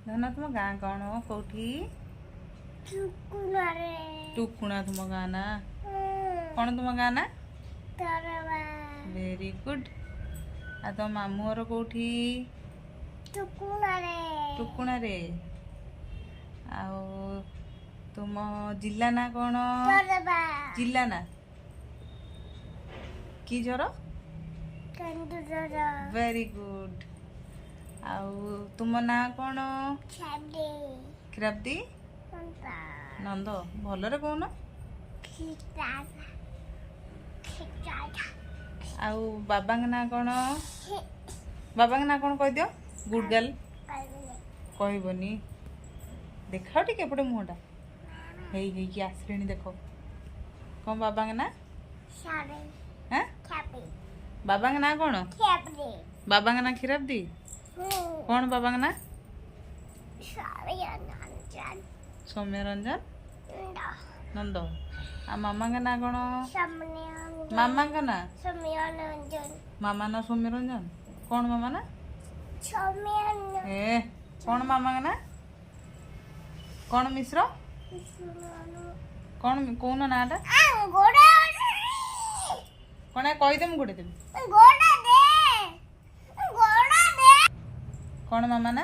धन तुम गाँ कौन कौटी टुकुणा तुम गाँ ना कौन तुम गाँ ना वेरी गुड आ तुम मामू घर कौटी टुकुणा रे आओ तुम जिला ना कौन जिला ना की जर वेरी गुड आओ तुम ना कौन क्षीराब्दी नंद भलरे कौन आउ बाबा ना कौन बाबा ना कौन कह दियो गुड गर्ल कहबनी देखाओ टिके एपटे मुहटा हे कि आसरे देख कौन बाबा ना हाँ बाबा ना कौन बाबा ना क्षीराब्दी कौन बाबा ना सौम्य रंजन नंद आ मामा का ना कौन मामा का ना मामा ना सौम्य रंजन कौन मामा ना ए कौन मामा का ना कौन मिश्र कौन कौन नाटा कौन कहीदेमु गोटे देवी कौन मामा ना